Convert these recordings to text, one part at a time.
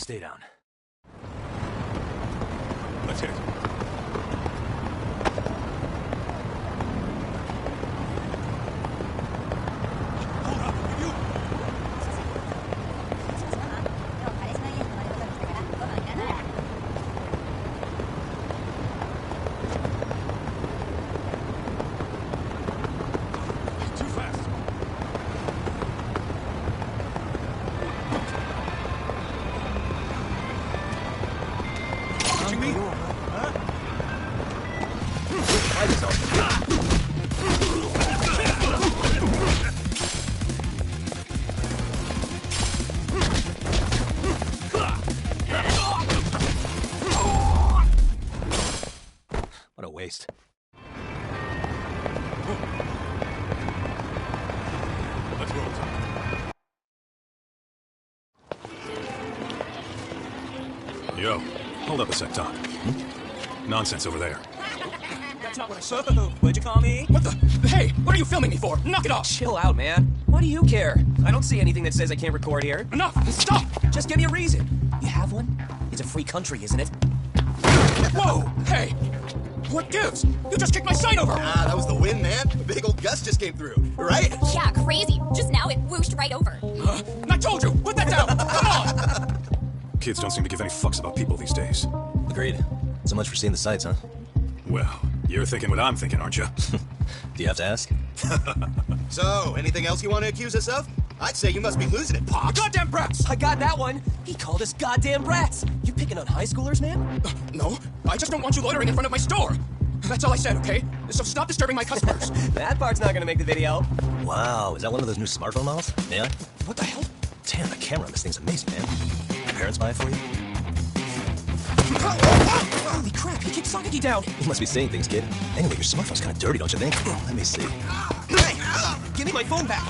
stay down. Let's hit it. Hold up, will you? Too fast. Watching me? Huh? What a waste. Let's roll. Yo, hold up a sec, Doc. Nonsense over there. That's not what I said. What'd you call me? What the? Hey, what are you filming me for? Knock it off! Chill out, man. What do you care? I don't see anything that says I can't record here. Enough! Stop! Just give me a reason. You have one? It's a free country, isn't it? Whoa! Hey! What gives? You just kicked my sign over! Ah, that was the wind, man. A big old gust just came through, right? Yeah, crazy. Just now it whooshed right over. I told you! Put that down! Come on! Kids don't seem to give any fucks about people these days. Agreed. So much for seeing the sights, huh? Well, you're thinking what I'm thinking, aren't you? Do you have to ask? So, anything else you want to accuse us of? I'd say you must be losing it, Pop. Goddamn brats! I got that one. He called us goddamn brats. You picking on high schoolers, man? No, I just don't want you loitering in front of my store. That's all I said, okay? So stop disturbing my customers. That part's not gonna make the video. Wow, is that one of those new smartphone models? Yeah? What the hell? Damn, the camera on this thing's amazing, man. Your parents buy it for you? Holy crap, he kicked Sonic down. You must be seeing things, kid. Anyway, your smartphone's kind of dirty, don't you think? Let me see. Hey, give me my phone back.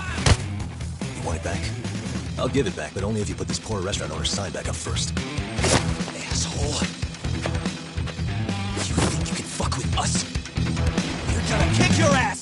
You want it back? I'll give it back, but only if you put this poor restaurant owner's sign back up first. Asshole. You think you can fuck with us? We're gonna kick your ass!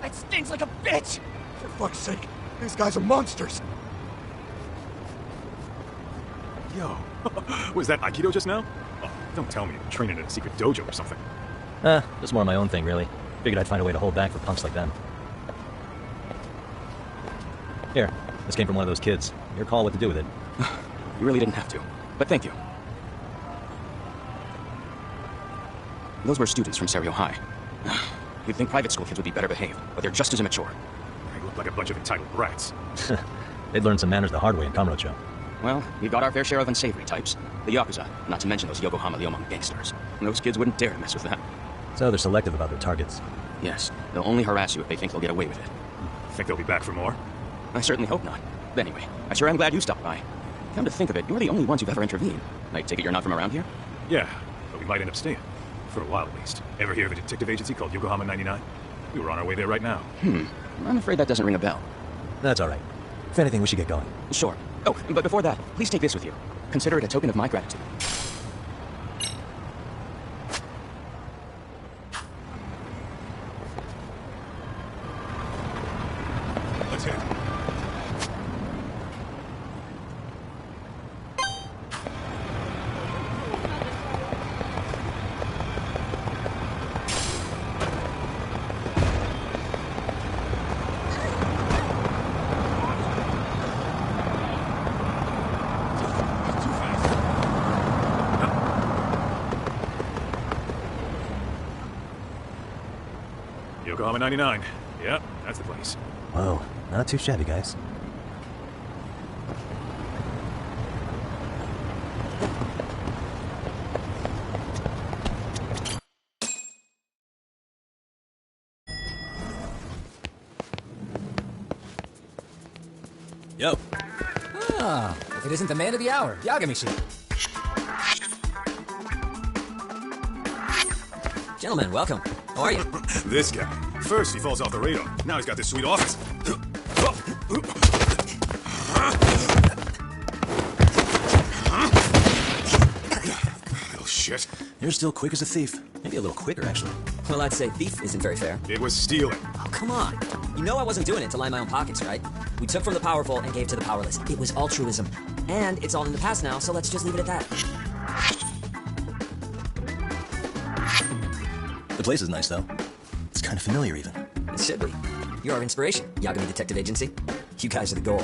That stinks like a bitch! For fuck's sake, these guys are monsters! Yo, was that Aikido just now? Oh, don't tell me you're training in a secret dojo or something. Just more of my own thing, really. Figured I'd find a way to hold back for punks like them. Here, this came from one of those kids. Your call what to do with it. You really didn't have to, but thank you. Those were students from Serio High. You'd think private school kids would be better behaved, but they're just as immature. They look like a bunch of entitled brats. They'd learn some manners the hard way in Kamurocho. Well, we've got our fair share of unsavory types. The Yakuza, not to mention those Yokohama Leomon gangsters. Those kids wouldn't dare to mess with them. So they're selective about their targets. Yes, they'll only harass you if they think they'll get away with it. Think they'll be back for more? I certainly hope not. But anyway, I sure am glad you stopped by. Come to think of it, you're the only ones who've ever intervened. I take it you're not from around here? Yeah, but we might end up staying. For a while at least. Ever hear of a detective agency called Yokohama 99? We were on our way there right now. I'm afraid that doesn't ring a bell. That's all right. If anything, we should get going. Sure. Oh, but before that, please take this with you. Consider it a token of my gratitude. Let's hit it. Yokohama 99. Yep, that's the place. Whoa, not too shabby, guys. Yo. Ah, if it isn't the man of the hour, Yagami-shi. Gentlemen, welcome. How are you? This guy. First, he falls off the radar. Now he's got this sweet office. Little shit. You're still quick as a thief. Maybe a little quicker, actually. Well, I'd say thief isn't very fair. It was stealing. Oh, come on. You know I wasn't doing it to line my own pockets, right? We took from the powerful and gave to the powerless. It was altruism. And it's all in the past now, so let's just leave it at that. The place is nice, though. It's kind of familiar, even. It should be. You're our inspiration, Yagami Detective Agency. You guys are the goal.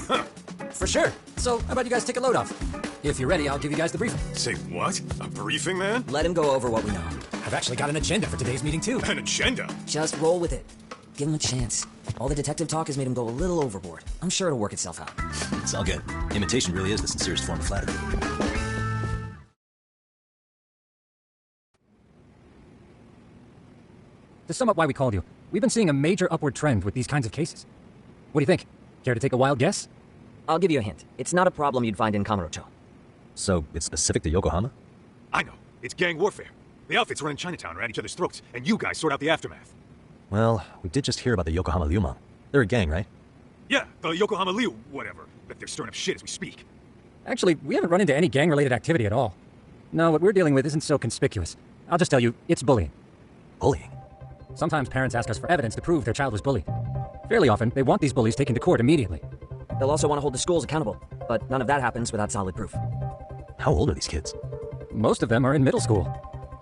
Huh. For sure. So, how about you guys take a load off? If you're ready, I'll give you guys the briefing. Say what? A briefing, man? Let him go over what we know. I've actually got an agenda for today's meeting, too. An agenda? Just roll with it. Give him a chance. All the detective talk has made him go a little overboard. I'm sure it'll work itself out. It's all good. Imitation really is the sincerest form of flattery. To sum up why we called you, we've been seeing a major upward trend with these kinds of cases. What do you think? Care to take a wild guess? I'll give you a hint. It's not a problem you'd find in Kamurocho. So, it's specific to Yokohama? I know. It's gang warfare. The outfits run in Chinatown are at each other's throats, and you guys sort out the aftermath. Well, we did just hear about the Yokohama Liumang. They're a gang, right? Yeah, the Yokohama Liu, whatever. But they're stirring up shit as we speak. Actually, we haven't run into any gang-related activity at all. No, what we're dealing with isn't so conspicuous. I'll just tell you, it's bullying. Bullying? Sometimes parents ask us for evidence to prove their child was bullied. Fairly often, they want these bullies taken to court immediately. They'll also want to hold the schools accountable, but none of that happens without solid proof. How old are these kids? Most of them are in middle school.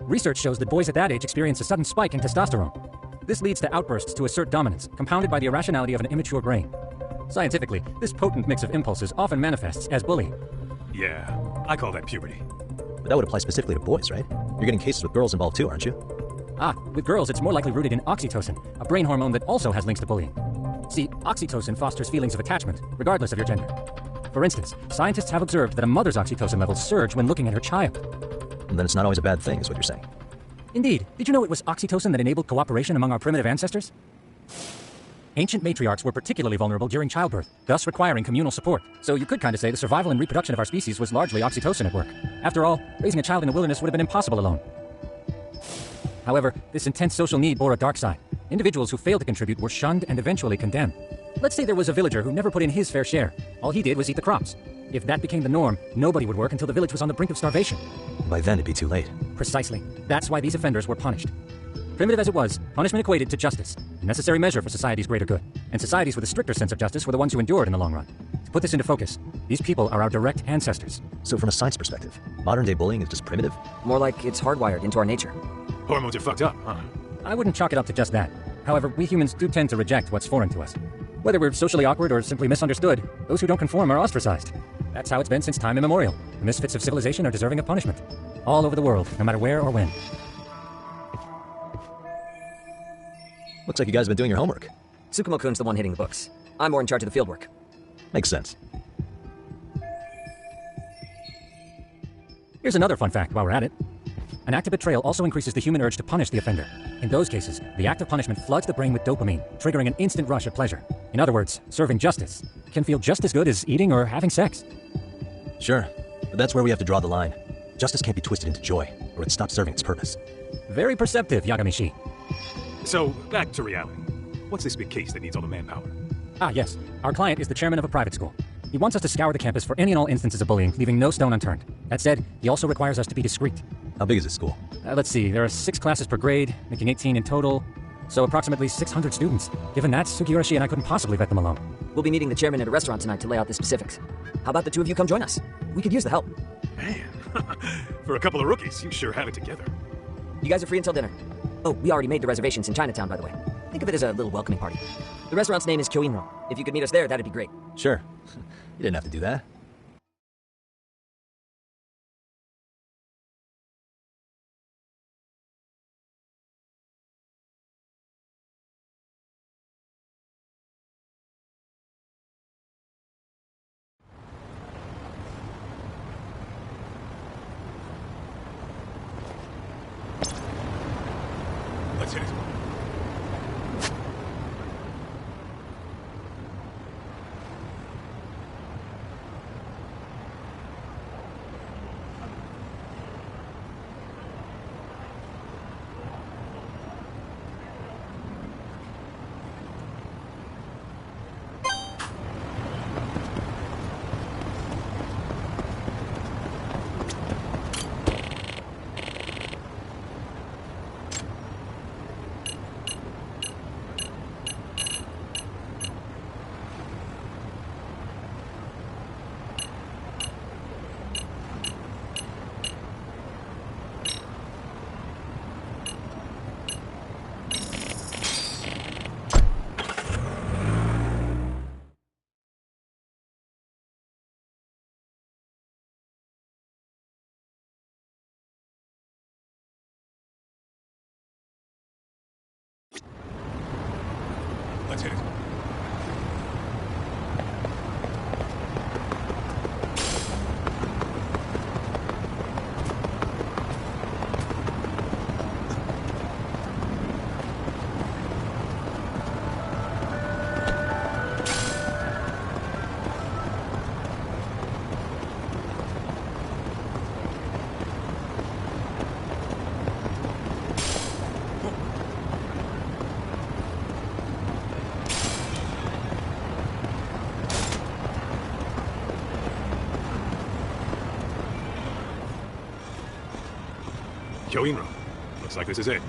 Research shows that boys at that age experience a sudden spike in testosterone. This leads to outbursts to assert dominance, compounded by the irrationality of an immature brain. Scientifically, this potent mix of impulses often manifests as bullying. Yeah, I call that puberty. But that would apply specifically to boys, right? You're getting cases with girls involved too, aren't you? Ah, with girls it's more likely rooted in oxytocin, a brain hormone that also has links to bullying. See, oxytocin fosters feelings of attachment, regardless of your gender. For instance, scientists have observed that a mother's oxytocin levels surge when looking at her child. And then it's not always a bad thing, is what you're saying. Indeed. Did you know it was oxytocin that enabled cooperation among our primitive ancestors? Ancient matriarchs were particularly vulnerable during childbirth, thus requiring communal support. So you could kind of say the survival and reproduction of our species was largely oxytocin at work. After all, raising a child in the wilderness would have been impossible alone. However, this intense social need bore a dark side. Individuals who failed to contribute were shunned and eventually condemned. Let's say there was a villager who never put in his fair share. All he did was eat the crops. If that became the norm, nobody would work until the village was on the brink of starvation. By then, it'd be too late. Precisely. That's why these offenders were punished. Primitive as it was, punishment equated to justice, a necessary measure for society's greater good. And societies with a stricter sense of justice were the ones who endured in the long run. To put this into focus, these people are our direct ancestors. So from a science perspective, modern-day bullying is just primitive? More like it's hardwired into our nature. Hormones are fucked up, huh? I wouldn't chalk it up to just that. However, we humans do tend to reject what's foreign to us. Whether we're socially awkward or simply misunderstood, those who don't conform are ostracized. That's how it's been since time immemorial. The misfits of civilization are deserving of punishment. All over the world, no matter where or when. Looks like you guys have been doing your homework. Tsukumo-kun's the one hitting the books. I'm more in charge of the fieldwork. Makes sense. Here's another fun fact while we're at it. An act of betrayal also increases the human urge to punish the offender. In those cases, the act of punishment floods the brain with dopamine, triggering an instant rush of pleasure. In other words, serving justice can feel just as good as eating or having sex. Sure, but that's where we have to draw the line. Justice can't be twisted into joy, or it stops serving its purpose. Very perceptive, Yagami-shi. So, back to reality. What's this big case that needs all the manpower? Ah, yes. Our client is the chairman of a private school. He wants us to scour the campus for any and all instances of bullying, leaving no stone unturned. That said, he also requires us to be discreet. How big is this school? Let's see, there are 6 classes per grade, making 18 in total, so approximately 600 students. Given that, Sugiurashi and I couldn't possibly vet them alone. We'll be meeting the chairman at a restaurant tonight to lay out the specifics. How about the two of you come join us? We could use the help. Man, for a couple of rookies, you sure have it together. You guys are free until dinner. Oh, we already made the reservations in Chinatown, by the way. Think of it as a little welcoming party. The restaurant's name is Kyoinro. If you could meet us there, that'd be great. Sure. You didn't have to do that. Let's hit it. Let's hit it. Yoinro. Looks like this is it.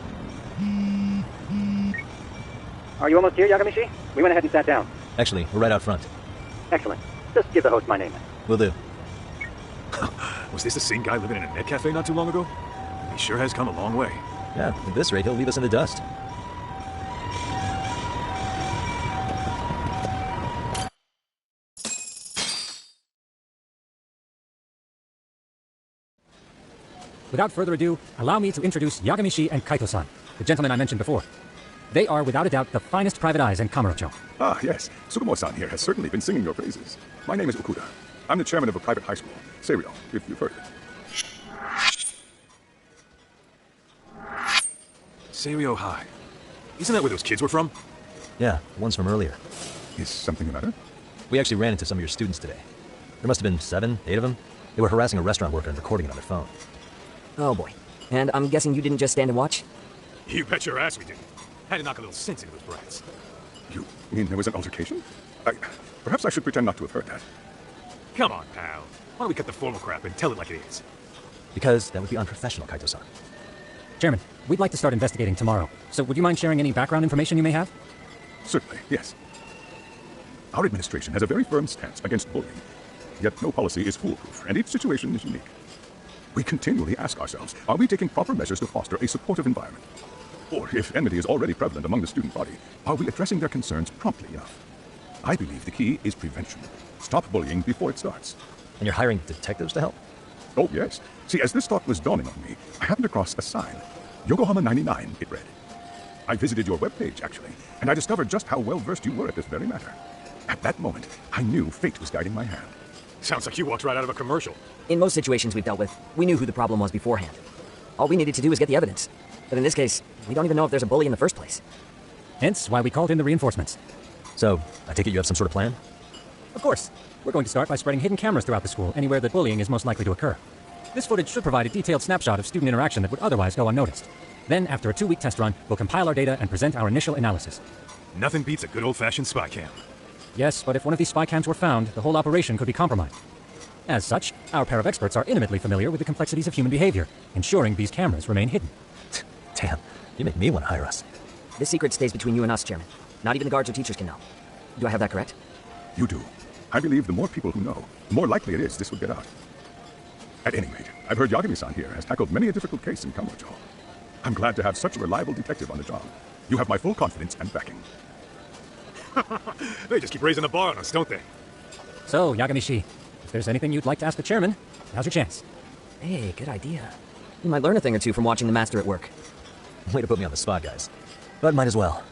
Are you almost here, Yagamishi? We went ahead and sat down. Actually, we're right out front. Excellent. Just give the host my name. Will do. Was this the same guy living in a net cafe not too long ago? He sure has come a long way. Yeah, at this rate, he'll leave us in the dust. Without further ado, allow me to introduce Yagamishi and Kaito-san, the gentlemen I mentioned before. They are, without a doubt, the finest private eyes in Kamurocho. Ah, yes. Sugamo-san here has certainly been singing your praises. My name is Okuda. I'm the chairman of a private high school, Seiryo, if you've heard of it. Seiryo High. Isn't that where those kids were from? Yeah, the ones from earlier. Is something the matter? We actually ran into some of your students today. There must have been 7, 8 of them. They were harassing a restaurant worker and recording it on their phone. Oh boy. And I'm guessing you didn't just stand and watch? You bet your ass we didn't. Had to knock a little sense into those brats. You mean there was an altercation? Perhaps I should pretend not to have heard that. Come on, pal. Why don't we cut the formal crap and tell it like it is? Because that would be unprofessional, Kaito-san. Chairman, we'd like to start investigating tomorrow. So would you mind sharing any background information you may have? Certainly, yes. Our administration has a very firm stance against bullying. Yet no policy is foolproof, and each situation is unique. We continually ask ourselves, are we taking proper measures to foster a supportive environment? Or, if enmity is already prevalent among the student body, are we addressing their concerns promptly enough? I believe the key is prevention. Stop bullying before it starts. And you're hiring detectives to help? Oh, yes. See, as this thought was dawning on me, I happened across a sign. Yokohama 99, it read. I visited your webpage, actually, and I discovered just how well-versed you were at this very matter. At that moment, I knew fate was guiding my hand. Sounds like you walked right out of a commercial. In most situations we've dealt with, we knew who the problem was beforehand. All we needed to do was get the evidence. But in this case, we don't even know if there's a bully in the first place. Hence why we called in the reinforcements. So, I take it you have some sort of plan? Of course. We're going to start by spreading hidden cameras throughout the school, anywhere that bullying is most likely to occur. This footage should provide a detailed snapshot of student interaction that would otherwise go unnoticed. Then, after a 2-week test run, we'll compile our data and present our initial analysis. Nothing beats a good old-fashioned spy cam. Yes, but if one of these spy cams were found, the whole operation could be compromised. As such, our pair of experts are intimately familiar with the complexities of human behavior, ensuring these cameras remain hidden. Damn, you make me want to hire us. This secret stays between you and us, Chairman. Not even the guards or teachers can know. Do I have that correct? You do. I believe the more people who know, the more likely it is this would get out. At any rate, I've heard Yagami-san here has tackled many a difficult case in Kamurocho. I'm glad to have such a reliable detective on the job. You have my full confidence and backing. They just keep raising the bar on us, don't they? So, Yagamishi, if there's anything you'd like to ask the chairman, now's your chance. Hey, good idea. You might learn a thing or two from watching the master at work. Way to put me on the spot, guys. But might as well.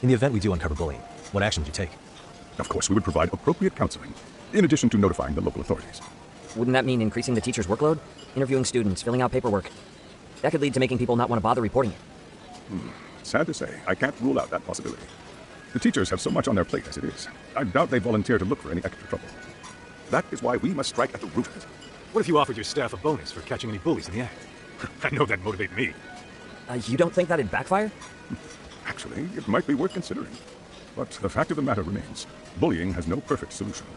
In the event we do uncover bullying, what action would you take? Of course, we would provide appropriate counseling, in addition to notifying the local authorities. Wouldn't that mean increasing the teacher's workload? Interviewing students, filling out paperwork. That could lead to making people not want to bother reporting it. Sad to say, I can't rule out that possibility. The teachers have so much on their plate as it is. I doubt they volunteer to look for any extra trouble. That is why we must strike at the root of it. What if you offered your staff a bonus for catching any bullies in the act? I know that'd motivate me. You don't think that'd backfire? Actually, it might be worth considering. But the fact of the matter remains, bullying has no perfect solution.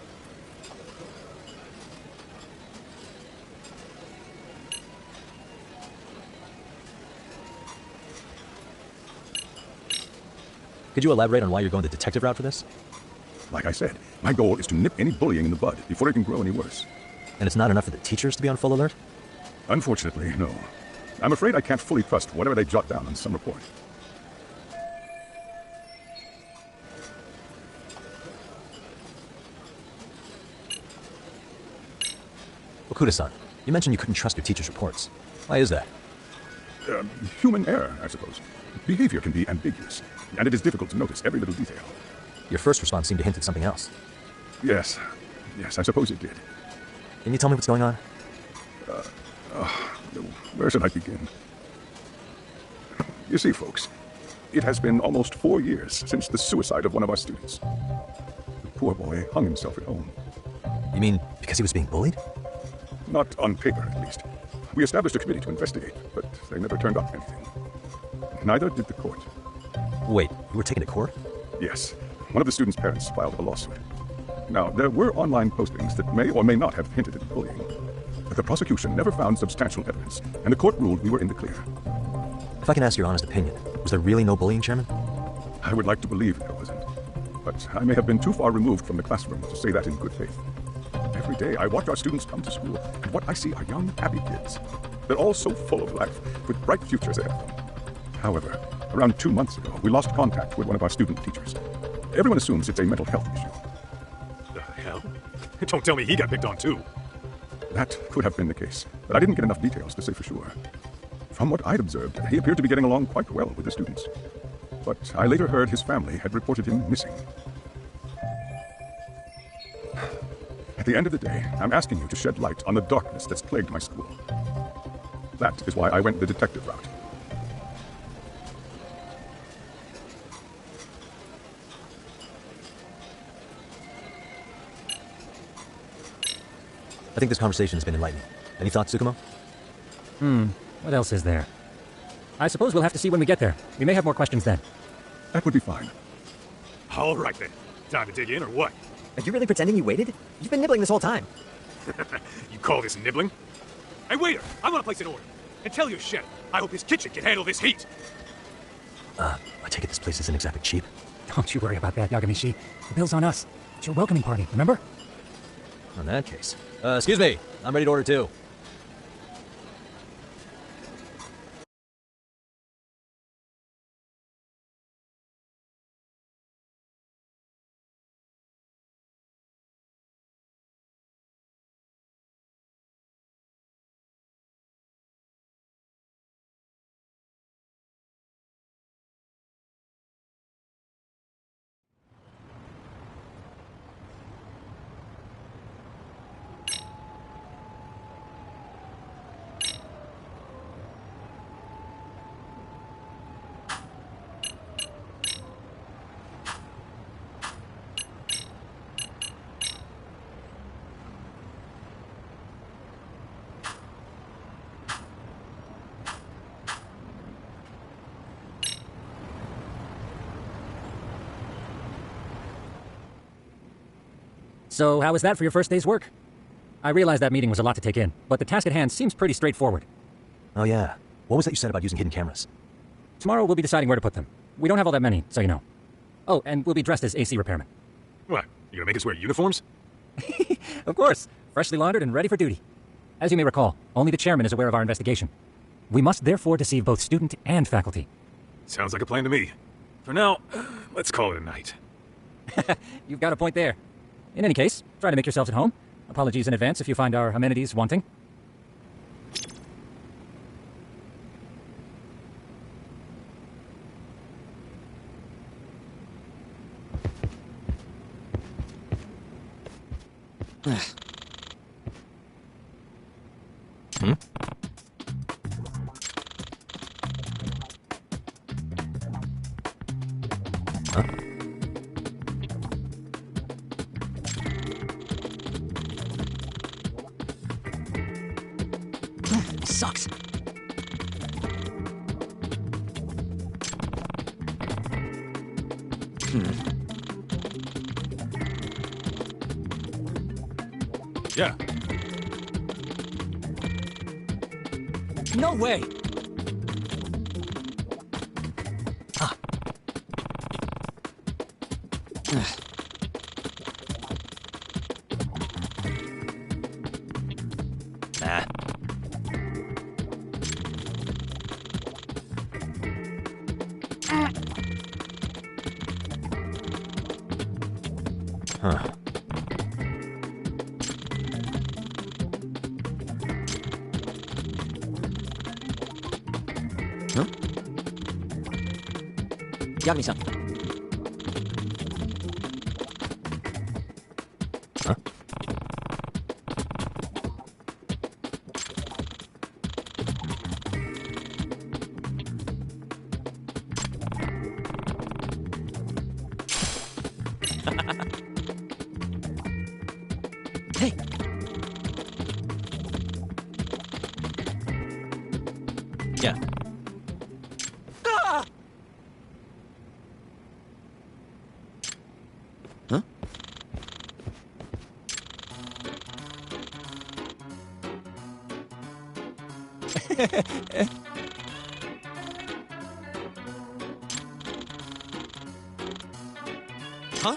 Could you elaborate on why you're going the detective route for this? Like I said, my goal is to nip any bullying in the bud before it can grow any worse. And it's not enough for the teachers to be on full alert? Unfortunately, no. I'm afraid I can't fully trust whatever they jot down on some report. Okuda-san, you mentioned you couldn't trust your teacher's reports. Why is that? Human error, I suppose. Behavior can be ambiguous, and it is difficult to notice every little detail. Your first response seemed to hint at something else. Yes, I suppose it did. Can you tell me what's going on? Where should I begin? You see, folks, it has been almost 4 years since the suicide of one of our students. The poor boy hung himself at home. You mean because he was being bullied? Not on paper, at least. We established a committee to investigate, but they never turned up anything. Neither did the court. Wait, you were taken to court? Yes. One of the student's parents filed a lawsuit. Now, there were online postings that may or may not have hinted at bullying, but the prosecution never found substantial evidence, and the court ruled we were in the clear. If I can ask your honest opinion, was there really no bullying, Chairman? I would like to believe there wasn't, but I may have been too far removed from the classroom to say that in good faith. Every day I watch our students come to school, and what I see are young, happy kids. They're all so full of life, with bright futures ahead of them. However, around 2 months ago, we lost contact with one of our student teachers. Everyone assumes it's a mental health issue. The hell? Don't tell me he got picked on too. That could have been the case, but I didn't get enough details to say for sure. From what I'd observed, he appeared to be getting along quite well with the students. But I later heard his family had reported him missing. At the end of the day, I'm asking you to shed light on the darkness that's plagued my school. That is why I went the detective route. I think this conversation has been enlightening. Any thoughts, Tsukumo? What else is there? I suppose we'll have to see when we get there. We may have more questions then. That would be fine. All right then. Time to dig in or what? Are you really pretending you waited? You've been nibbling this whole time. You call this nibbling? Hey, waiter! I want to place an order. And tell your chef, I hope his kitchen can handle this heat. I take it this place isn't exactly cheap. Don't you worry about that, Yagamishi. The bill's on us. It's your welcoming party, remember? In that case. Excuse me. I'm ready to order too. So, how was that for your first day's work? I realize that meeting was a lot to take in, but the task at hand seems pretty straightforward. Oh yeah. What was that you said about using hidden cameras? Tomorrow we'll be deciding where to put them. We don't have all that many, so you know. Oh, and we'll be dressed as AC repairmen. What? You gonna make us wear uniforms? Of course, freshly laundered and ready for duty. As you may recall, only the chairman is aware of our investigation. We must therefore deceive both student and faculty. Sounds like a plan to me. For now, let's call it a night. You've got a point there. In any case, try to make yourselves at home. Apologies in advance if you find our amenities wanting. Hmm? Huh? Sucks. Yeah. No way. Nah. Huh. Huh? Yagami-san. Huh? Hey. Yeah. Ah! Huh? Huh?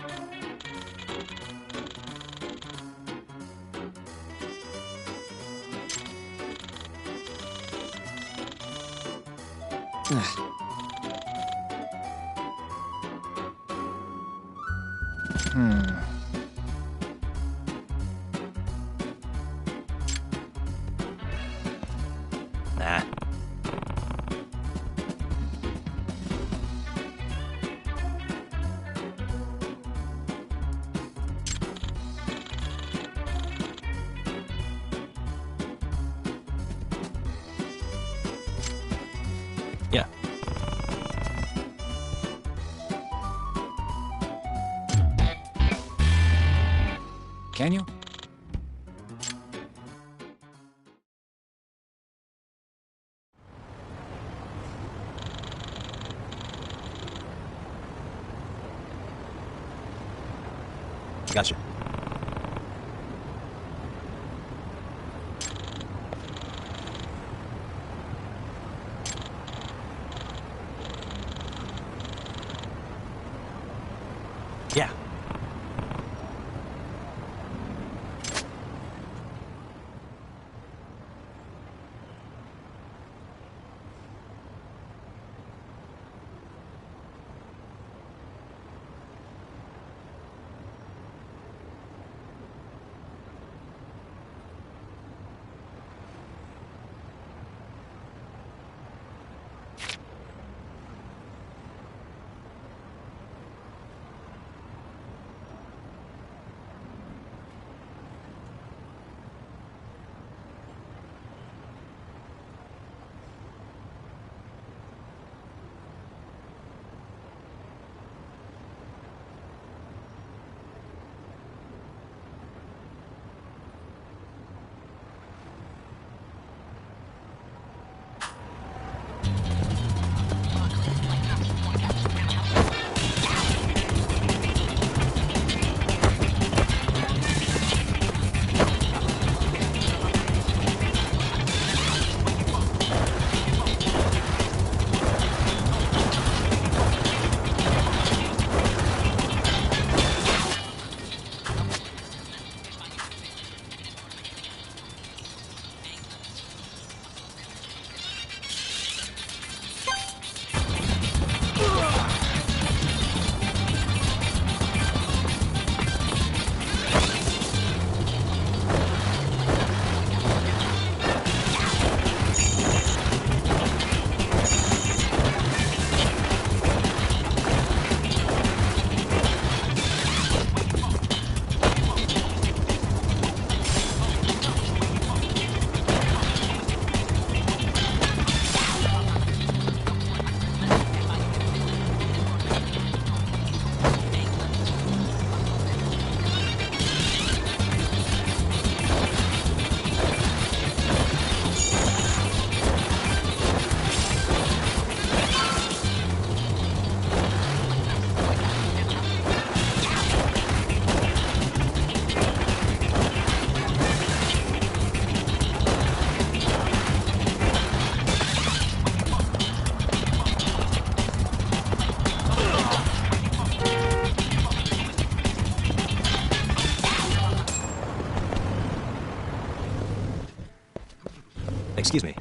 Nah. Yeah. Can you? Gotcha. Yeah. Excuse me.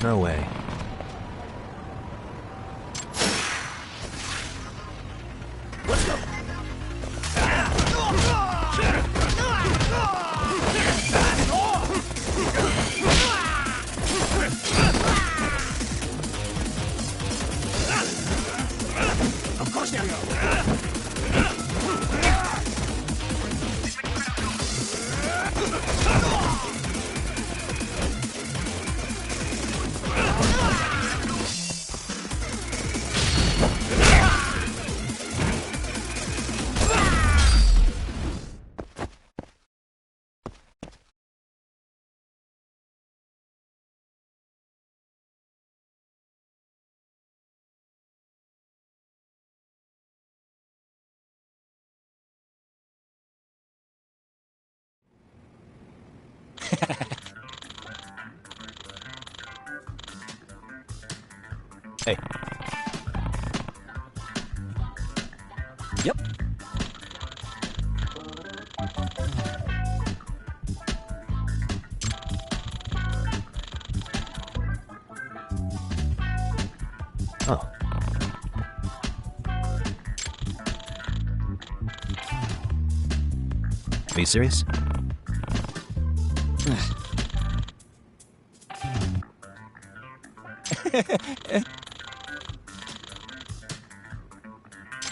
No way. Let's go. Of course there you go. Hey. Yep. Oh. Are you serious?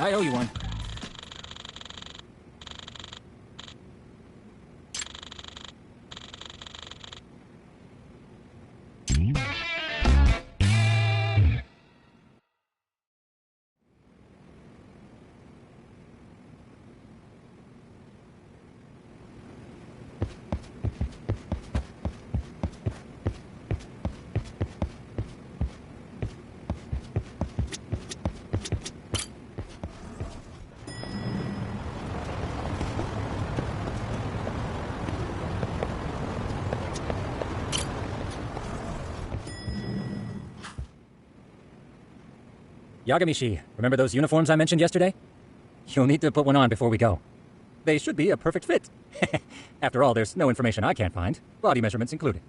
I owe you one. Yagamishi, remember those uniforms I mentioned yesterday? You'll need to put one on before we go. They should be a perfect fit. After all, there's no information I can't find, body measurements included.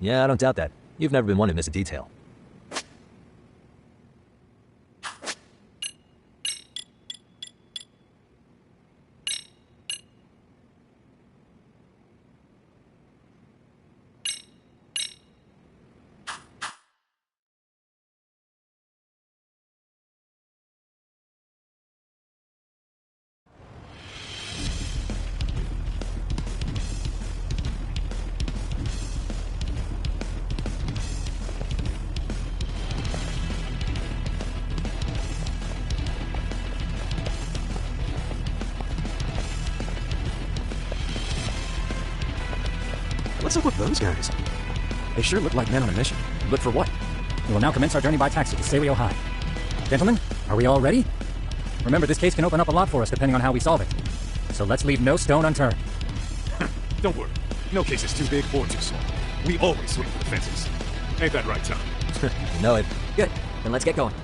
Yeah, I don't doubt that. You've never been one to miss a detail. What's up with those guys? They sure look like men on a mission. But for what? We will now commence our journey by taxi to Serio High. Gentlemen, are we all ready? Remember, this case can open up a lot for us depending on how we solve it. So let's leave no stone unturned. Don't worry. No case is too big or too small. We always swing for the fences. Ain't that right, Tom? You know it. Good. Then let's get going.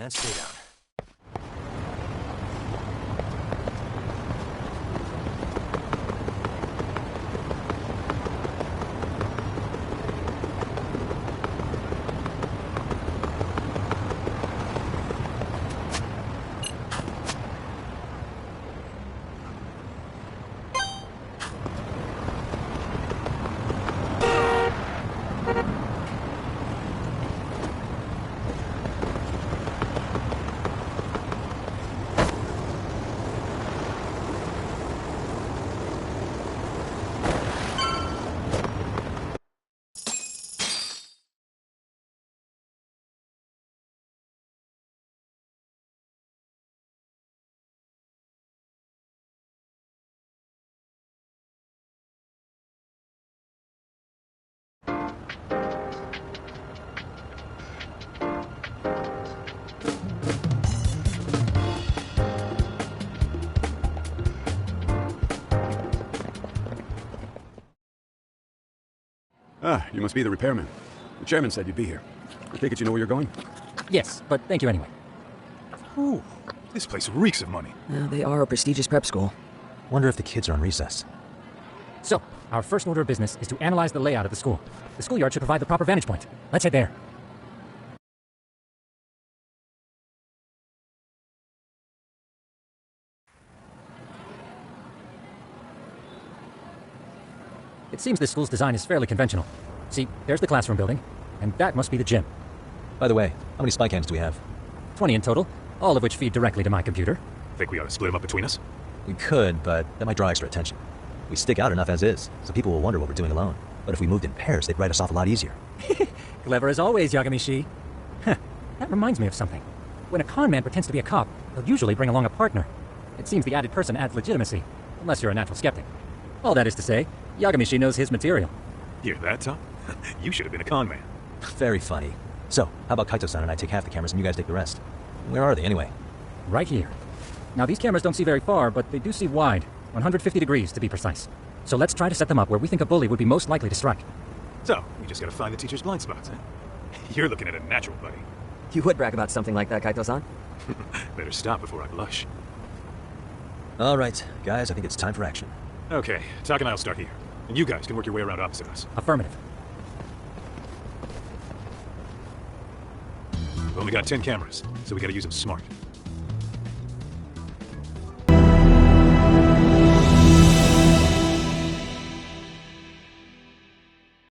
And stay down. Ah, you must be the repairman. The chairman said you'd be here. I take it you know where you're going? Yes, but thank you anyway. Ooh, this place reeks of money. They are a prestigious prep school. Wonder if the kids are on recess. So, our first order of business is to analyze the layout of the school. The schoolyard should provide the proper vantage point. Let's head there. It seems this school's design is fairly conventional. See, there's the classroom building, and that must be the gym. By the way, how many spy cams do we have? 20 in total, all of which feed directly to my computer. Think we ought to split them up between us? We could, but that might draw extra attention. We stick out enough as is, so people will wonder what we're doing alone. But if we moved in pairs, they'd write us off a lot easier. Clever as always, Yagami-shi. That reminds me of something. When a con man pretends to be a cop, they'll usually bring along a partner. It seems the added person adds legitimacy, unless you're a natural skeptic. All that is to say, Yagami-shi knows his material. Hear that, Tom? You should have been a con man. Very funny. So, how about Kaito-san and I take half the cameras and you guys take the rest? Where are they, anyway? Right here. Now, these cameras don't see very far, but they do see wide. 150 degrees, to be precise. So let's try to set them up where we think a bully would be most likely to strike. So, we just gotta find the teacher's blind spots, huh? You're looking at a natural, buddy. You would brag about something like that, Kaito-san. Better stop before I blush. All right, guys, I think it's time for action. Okay, Talk and I'll start here. And you guys can work your way around opposite us. Affirmative. We've only got 10 cameras, so we gotta use them smart.